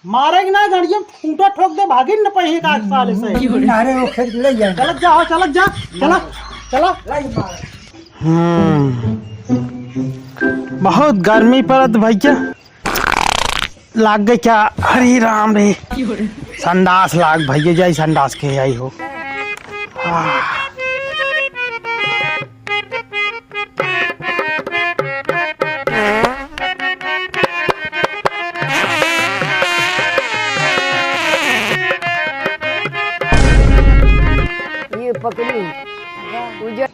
मारेगी ना गाड़ियां फूटा ठोक दे भागी न पहिए का साले से अरे वो खेत ले जाए चल जा चला बहुत गर्मी पड़त भैया लाग गई क्या। हरे राम रे संडास लाग भैया जाई संडास के आई हो। ये पकड़ी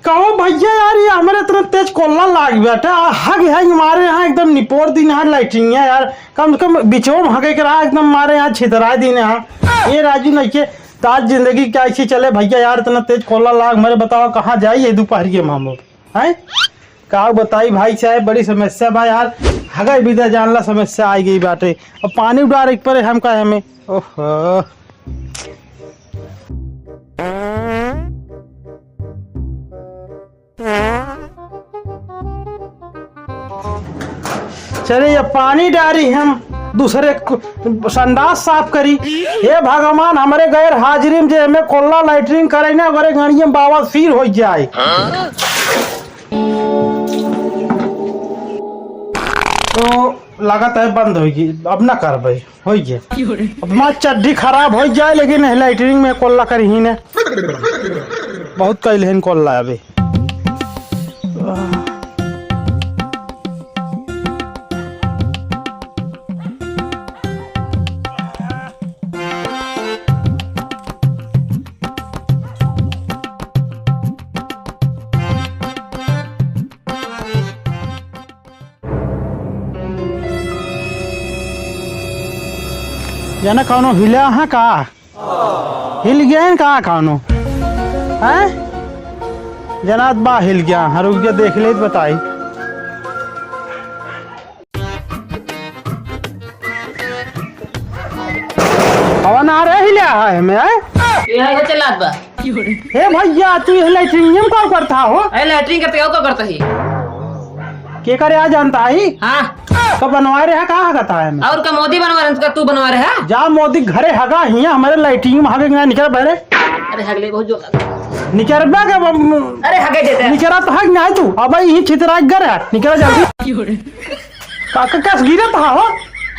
कहो भैया यार ये हमारे इतना तेज कोल्ला लाग बैठा हग है हमारे यहाँ एकदम निपोर दिन यहाँ लाइटिंग है यार कम से कम बिचो में हगे के रहा एकदम हमारे यहाँ छितरा दिन यहाँ ये राजू नहीं के ताज जिंदगी क्या ऐसी चले भैया यार इतना तेज कोल्ला लाग मेरे बताओ कहाँ जाइए दोपहर के मामू है का बताई भाई साहब बड़ी समस्या भाई यार हगे बिदा जानला समस्या आई गई बाटे और पानी उड़ा एक पर हम कहे हमें ओह चले ये पानी डारी हम दूसरे संडास साफ करी हे भगवान हमारे गैर हाजिरी में जे हमें कोल्ला लाइटरिंग करे ना हमारे गाड़ियों में बाबा फिर हो जाए तो लागत है बंद होगी अब ना कर भाई हो गए अब माँ चड्डी खराब हो जाए लेकिन लाइटरिंग में कोल्ला करी ही ने बहुत कैल है कोल्ला अभी जाना कौनो हिला है का हिल गया है का कौनो है जनात बा हिल गया हर रुक के देख ले बताई हवन आ रहे हिला है मैं ये चलात बा हे भैया तू लैट्रिन में कौन करता हो लैटरिन करते हो करता ही के करे आ जानता है हाँ कब बनवाए रहे कहाँ कहता है और का मोदी बनवा रहे हैं तू बनवा रहे है जा मोदी घरे हगा हिया हमारे लाइटिंग में हगे निकल बहरे अरे हगले बहुत जो निकल बा के अरे हगे देते हैं निकला तो हग ना तू अब यही छितरा घर है निकल जल्दी काका कस गिरा था हो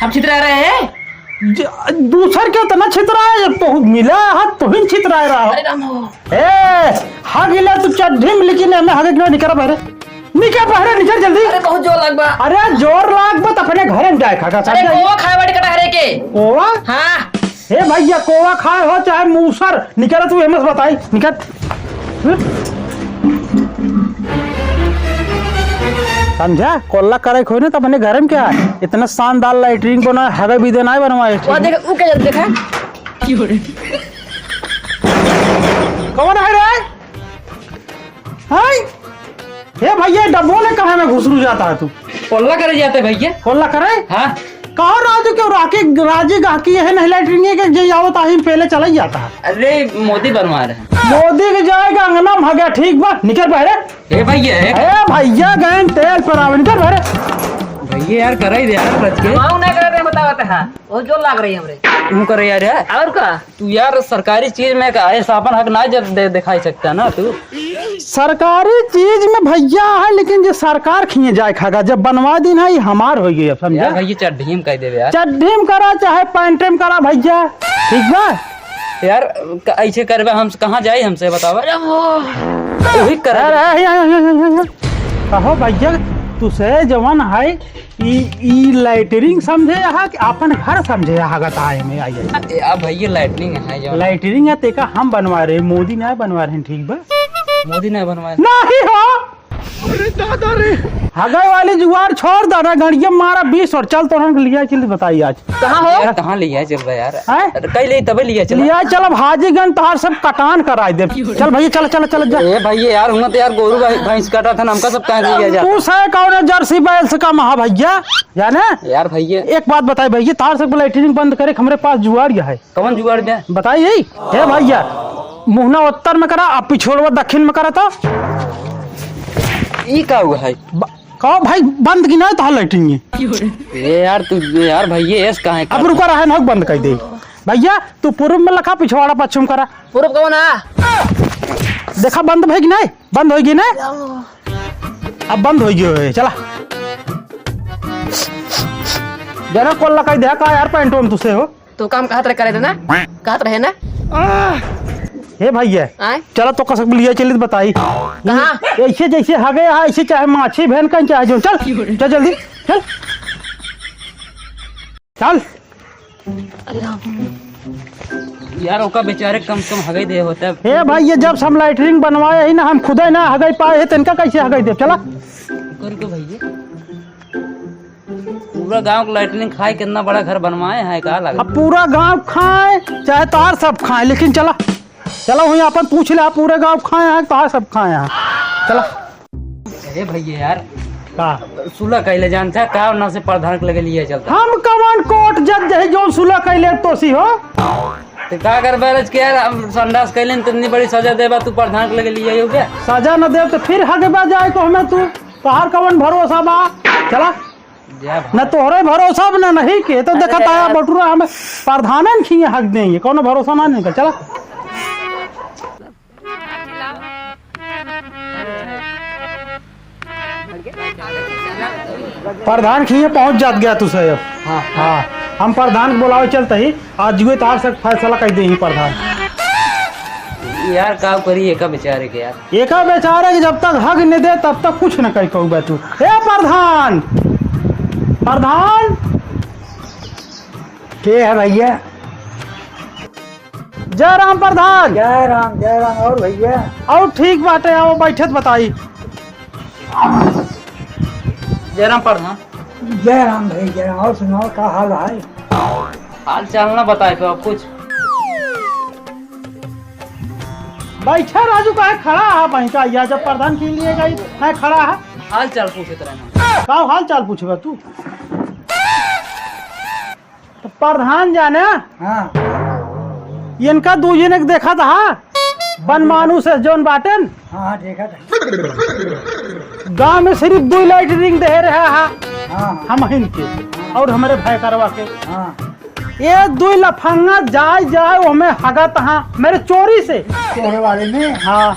हम छितरा रहे हैं दूसर के तना छितरा है बहुत मिला हाथ तो ही छितरा रहा हो अरे राम हो ए हगिला तू चड्ढी में लेकिन हमें हगे ना निकल बहरे निकल जल्दी अरे बहुत जोर लग बा अरे जोर लाग बत अपने घरे में जाए खागा अरे कोवा खाए बाटी कटा हरे के कोवा हाँ हे भैया कोवा खाए हो चाहे मूसर निकल तू एमएस बताई निकल समझा कोल्ला करे खोई ना तो अपने घर में क्या है इतना शानदार लाइटरिंग को ना हवे भी देना है बनवाए वो देख ऊ के देखा कौन है रे हाय हे भैया डब्बो ने कहा में घुसरू जाता है तू कोल्ला करे जाते भैया कोल्ला करे हाँ कहा राजू क्यों राके राजी गाकी है नहीं लाइटरिंग के जे आओ ताही पहले चला ही जाता है अरे मोदी बनवा रहे हैं मोदी के जाएगा अंगना में गया ठीक बा निकल बहरे ए भैया ए भैया गए तेल पर आवे निकल बहरे भैया यार करा ही दे यार बच के मांग ना करे बतावत है बहुत जोर लाग रही है हमरे तू करे यार और का तू यार सरकारी चीज में का ऐसा अपन हक ना दिखाई सकता ना तू सरकारी चीज में भैया है लेकिन जो सरकार खिए जाए खागा जब बनवा दी ना ये हमार हो गई अब समझा यार भैया चड्ढी में कह देवे यार चड्ढी में करा चाहे पैंटे में करा भैया ठीक बा यार ऐसे करबे हम कहाँ जाए हमसे बतावा वही कर कहो भैया तुसे जवान है ई लाइटरिंग समझे यहाँ कि अपन घर समझे यहाँ गताए में आई अब भैया लाइटनिंग है जो लाइटरिंग है तेका हम बनवा रहे मोदी नहीं बनवा रहे ठीक बा मोदी ने बनवाया नहीं हो अरे दादा रे हगाई वाली जुगाड़ छोड़ दादा गड़िया मारा 20 और चल तो हम लिया चल बताइए आज कहाँ हो यार कहाँ लिया चल रहा यार कई ले तबे लिया चल लिया चल हाजीगंज तोहार सब कटान कराई दे चल भैया चल चल चल जा ए भैया यार हुआ तो यार गोरू भैंस काटा था हमका सब कह लिया जा तू से कौन जर्सी बैल से का महा भैया जाने यार भैया एक बात बताई भैया तार से लाइटरिंग बंद करे हमारे पास जुगाड़ है कौन जुगाड़ दे बताइए हे भैया मुहना उत्तर में करा अब पिछोड़वा दक्षिण में करा तो ई का हुआ है कहो भाई बंद की ना तो लाइटिंग ए यार तू यार भैया ऐस कहाँ है? अब रुका रहा है ना बंद कर दे भैया। तू पूर्व में लखा पिछवाड़ा पश्चिम करा। पूर्व कौन है? देखा बंद भाई नहीं बंद होगी ना अब बंद हो गई चला जरा कॉल लगा दे का यार पेंटो में तुसे हो तो काम कहाँ तरह करे थे ना कहाँ रहे ना हे भैया आए चलो तो कसक लिया चलिए बताई कहाँ ऐसे जैसे हगे ऐसे चाहे माछी बहन कहीं चाहे जो चल चल जल्दी चल चल यार ओका बेचारे कम से कम हगई दे होता है। हे भाई ये जब हम लाइटरिंग बनवाए ही ना हम खुद ही ना हगई पाए है तिनका कैसे हगई दे चला करके भैया पूरा गांव को लाइटनिंग खाए कितना बड़ा घर बनवाए हैं कहा लगा। अब पूरा गांव खाए चाहे तार सब खाए लेकिन चला चला वही अपन पूछ ले पूरे गांव खाए हैं तार सब खाए हैं चला। अरे भैया यार का सुलह कैले जानता है का ना से प्रधान के लगे लिए चलता हम कमान कोट जज जही जो सुलह कैले तो सी हो तो का कर बैरज के यार संडास कैले इतनी बड़ी सजा देबा तू प्रधान के लगे लिए हो क्या सजा न दे तो फिर हगे बा जाए को हमें तू तोहार कवन भरोसा बा चला न तोहरे भरोसा न नहीं के तो देखा ताया बटुरा हमें प्रधान खिए हक देंगे कौन भरोसा ना नहीं चला प्रधान खिए पहुंच जात गया तुझसे हाँ हाँ हम प्रधान को बुलावे चलते ही आज जुए तार से फैसला कर दे प्रधान यार का करी एका बेचारे के यार एका बेचारे के जब तक हक नहीं दे तब तक कुछ न कही कहू बैठू हे प्रधान प्रधान के है भैया? जय राम प्रधान। जय राम और भैया और ठीक बाटे आओ बैठे बताई। जय राम प्रधान। जय राम भाई जय राम। और सुनाओ क्या हाल है? हाल चाल ना बताए तो आप कुछ बैठा राजू का है खड़ा है वहीं का या जब प्रधान के लिए गई है खड़ा है हाल चाल पूछे रहना का हाल चाल पूछेगा तू तो प्रधान जाने हाँ इनका दूजे ने देखा था बन मानुस है जोन बाटन हाँ देखा था गांव में सिर्फ 2 लाइट रिंग दे रहे हैं हाँ हम इनके और हमारे भाई करवा के हाँ ये 2 लफंगा जाए हमें हगत हाँ मेरे चोरी से तोरे वाले में हाँ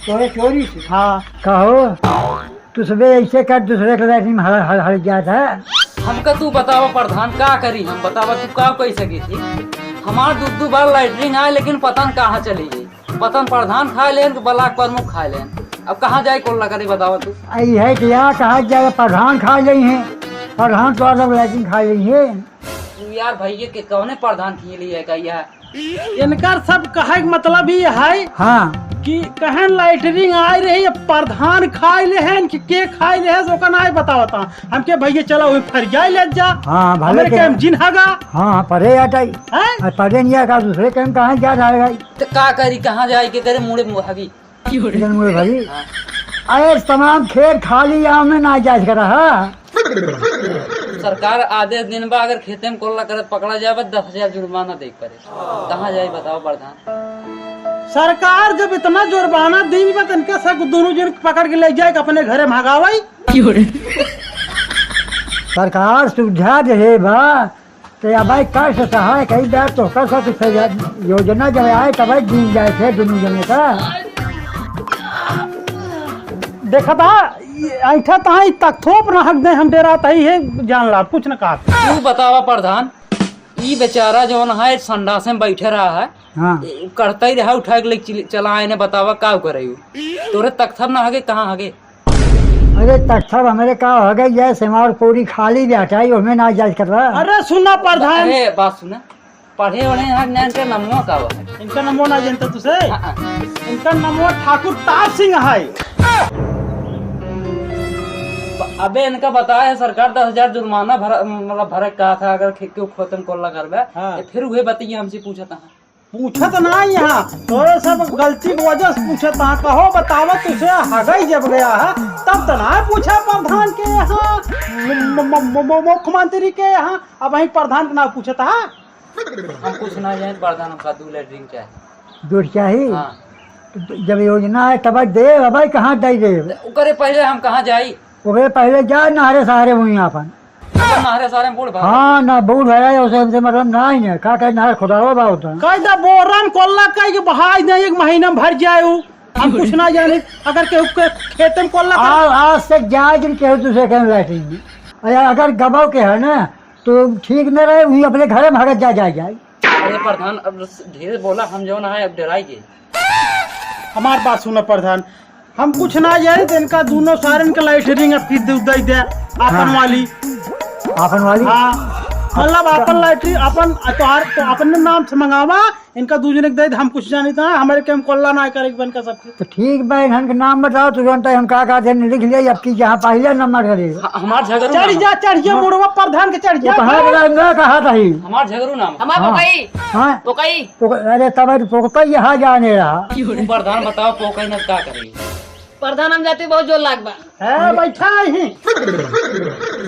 तोरे चोरी से हाँ कहो तू सुबह ऐसे कर दूसरे के लाइट में हड़ गया था। हमका तू बतावा प्रधान का करी हम बतावा तू का कह सकी थी हमार 2 बार लाइटरिंग आए लेकिन पतन कहाँ चली गई पतन प्रधान खा लेन ब्लाक प्रमुख खा लेन अब कहाँ जाए कोल्ला करे बतावा तू आई है कि यहाँ कहा जाएगा प्रधान खा गई है प्रधान तो अलग लाइटिंग खा गई है तू यार भैया के कौने प्रधान के लिए का यह इनका सब कहे मतलब ये है हाँ कि कहन लाइटरिंग आई रही प्रधान खाए ले हैं कि के खाए ले हैं ओका ना बतावता हमके भैया चलो हुई फरियाई ले जा हाँ भले हमारे के कैम जिन हगा हाँ पढ़े आटाई हैं पढ़े नहीं आएगा दूसरे कैम कहाँ जा जाएगा तो का करी कहाँ जाए के करे मुड़े मुहागी भाई अरे तमाम खेत खाली यहाँ में ना जा रहा सरकार आधे दिन बाद अगर खेते में कोल्ला करत पकड़ा जाए 10,000 जुर्माना देख पड़े कहाँ जाए बताओ प्रधान सरकार जब इतना जुर्माना दी बा इनके सब दोनों जन पकड़ के ले जाए अपने घरे भागावाई सरकार सुविधा दे बा तो या भाई कर सकता है कई बार तो कर सकते योजना जब आए तब दिन जाए थे दोनों जने का देखा था ऐठा तहाँ तक थोप ना हक दे हम डेरा तही है जान ला कुछ न कहा तू बतावा प्रधान ई बेचारा जो है संडास में बैठे रहा है हाँ करता ही रहा उठा के लेके चला आए ने बतावा का करे तोरे तख्तब ना हगे कहाँ हगे अरे तख्तब हमारे का हो गई है सिमार पूरी खाली बैठा है उसमें ना जांच कर रहा अरे सुना प्रधान अरे बात सुना पढ़े वढ़े यहाँ ज्ञान का नमो का है इनका नमो ना जानते तुझे हाँ। इनका नमो ठाकुर ताप सिंह है अबे इनका बताया सरकार 10,000 जुर्माना मतलब भरे कहा था अगर क्यों खत्म कोल्ला करबे हाँ। फिर वही बताइए हमसे पूछा था पूछत ना यहाँ तोरे सब गलती की वजह से पूछत हाँ कहो बतावा तुझे हगई जब गया है तब तो ना पूछा प्रधान के यहाँ मुख्यमंत्री के यहाँ अब वही प्रधान के ना पूछत हाँ हम कुछ ना जाए प्रधान का 2 लीटर चाहिए दूध चाहिए हाँ जब योजना है तब दे भाई कहाँ दे करे पहले हम कहाँ जाई ओके पहले जा नहरे सहारे हुई अपन। नहरे सारे बूढ़ भाग हाँ ना बूढ़ है उसे हमसे मतलब ना ही है का कहे नहर खुदावा बा होता है। कायदा बोरन कोल्ला काई के बहाई दे एक महीना में भर जाए उ। हम कुछ ना जाने अगर केहू के खेत में कोल्ला आज से जाए दिन केहू दूसरे के लैट्रिन में अरे अगर गबाव के है ना तो ठीक न रहे वही अपने घर में भगत जाए। अरे प्रधान अब धीरे बोला, हम जो ना है अब डराइए। हमार बात सुनो प्रधान, हम कुछ ना जाने तो इनका दोनों सारन के लाइटरिंग फिर दे अपन वाली। आपन वाली हाँ मतलब अपन लाइटरी अपन तोहार तो अपने नाम से मंगावा, इनका दूसरे के दे हम कुछ जानी था हमारे के हम कोल्ला ना करे बन का सबके। तो ठीक बा इनके नाम बताओ तो जानता है हम का लिख लिया अब की जहाँ पहले नंबर करे हमार झगड़ू चढ़ जा मुड़वा प्रधान के चढ़ जा। कहा था ही हमार झगड़ू नाम हमार पोकई हाँ पोकई अरे तब पोकता यहाँ जाने रहा। तुम प्रधान बताओ पोकई न क्या करेगी। प्रधान हम जाते बहुत जोर लाग बा। है बैठा ही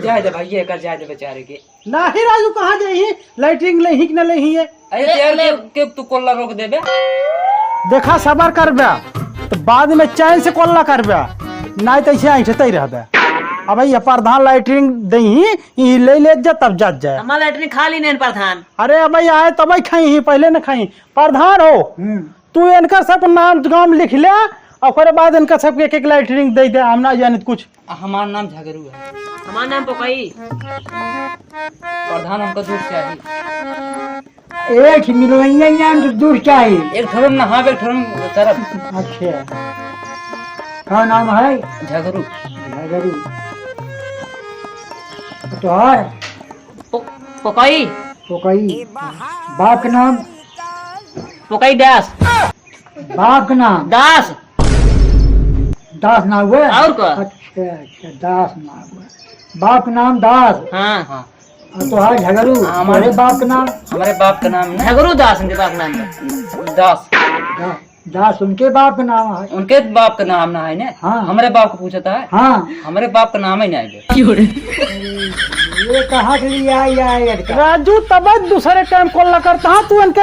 जाए दे भाई कर जाए दे बेचारे के। नाही राजू कहाँ जाई लाइटिंग ले ही कि न ले ही है। अरे यार के तू कोल्ला रोक देबे। देखा सबर करबे तो बाद में चैन से कोल्ला करबे, नहीं तो ऐसे ऐठते रहबे। अब ये प्रधान लाइटिंग दही ले जा तब जात जाए। हमार लैट्रिन खा ली नहीं प्रधान। अरे अब आए तब खाई ही पहले न खाई। प्रधान हो तू इनका सब नाम गाम लिख ले और बाद इनका सबके एक लाइटरिंग दे दे। हम ना जाने कुछ। हमार नाम झगड़ू है। हमार नाम पोकई। प्रधान हमको दूध चाहिए। एक मिलवैया दूर चाहिए। एक थरम नहा एक थरम तरफ। अच्छा क्या नाम है? झगड़ू। झगड़ू तो है पोकई पोकई। बाप का नाम? पोकई दास। बाप का नाम? दास। दास ना हुआ और का? अच्छा अच्छा दास ना हुआ। बाप का नाम दास। हाँ हाँ और तो है झगड़ू। हमारे बाप का नाम? हमारे बाप का नाम झगड़ू दास उनके बाप नाम है। दास। दास उनके बाप का नाम है। उनके बाप का नाम ना है ना। हाँ। हमारे बाप को पूछता है। हाँ हमारे बाप का नाम ही नहीं है। ये कहाँ के लिए आई राजू तब दूसरे टाइम कोल्ला करता हाँ तू इनके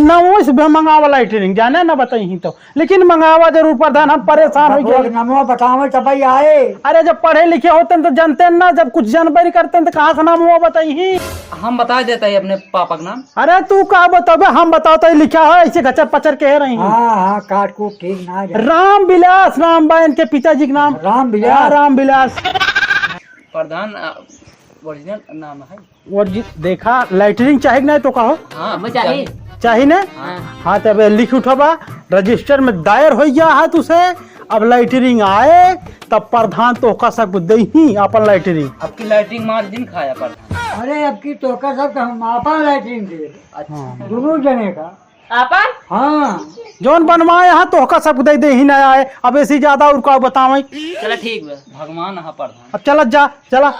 नामों से मंगावा लाइटरिंग जाने ना बताई तो, लेकिन मंगावा जरूर प्रधान। हम परेशान हो गए। नामो बताओ तब आए। अरे जब पढ़े लिखे होते तो जानते ना, जब कुछ जानकारी करते तो कहाँ से नाम हुआ बताई। हम बता देता है अपने पापा का नाम। अरे तू कहा बताओ हम बताओ तो लिखा है ऐसे गचर पचर कह रही। हाँ हाँ काट को ठीक ना जाए। राम विलास राम बा इनके पिताजी का नाम। राम विलास। राम विलास प्रधान ओरिजिनल नाम है। और देखा लाइटरिंग चाहिए नहीं तो कहो। हाँ हमें चाहिए। चाहिए ना? हाँ। हाँ तब लिख उठबा रजिस्टर में दायर हो गया है तुसे। अब लाइटरिंग आए तब प्रधान तो का सब दे ही अपन लाइटरिंग। आपकी लाइटिंग मार दिन खाया प्रधान। अरे अब की तो का सब हम आपा लाइटिंग दे अच्छा दोनों जने का। आपा हाँ जोन बनवाए हाँ तो का सब दे ही ना आए। अब ऐसी ज्यादा और का बतावे। चलो ठीक बा। भगवान है प्रधान। अब चल जा चला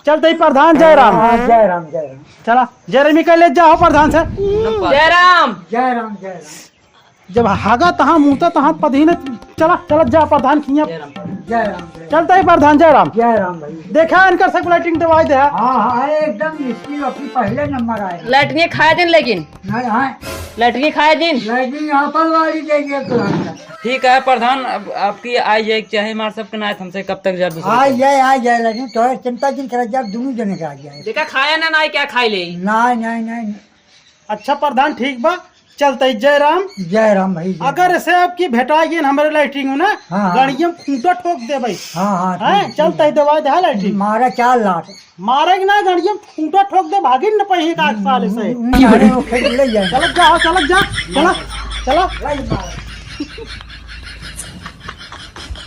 चलते ही प्रधान जय राम। हाँ, जय राम जय राम। चला जयरामी कह ले जाओ प्रधान से। जय राम। जय राम जय राम। जब हागा तहाँ मुँहता तहाँ पधी ने चला चला जा प्रधान खिया। जय राम चलते ही प्रधान जय राम। जय राम भाई। देखा इनका सब लाइटिंग दवाई दे। हाँ हाँ एकदम मुश्किल अपनी पहले नंबर आए। लैट्रिन खाए दिन लेकिन नहीं हाँ लैट्रिन खाए दिन। लाइटिंग यहाँ पर वाली देंगे तो ठीक है प्रधान। अब आपकी आई जाए चाहे मार सबके नायत हमसे कब तक जाए आ जाए लेकिन तो चिंता जिन कर जाए दोनों जने का आ जाए। देखा खाया ना ना क्या खाई ले। नहीं नहीं नहीं। अच्छा प्रधान ठीक बा चलते जय राम भाई। अगर ऐसे आपकी भेटा गई हमारे लाइटिंग में ना हाँ। गाड़ियों में खूंटा ठोक दे भाई। हाँ हाँ हैं चलते ही दवाई दे लाइटिंग मारा 4 लाख मारेगी ना गाड़ियों में खूंटा ठोक दे भागी न पही का साल से। वो खेत ले जाए। चल जा चला चला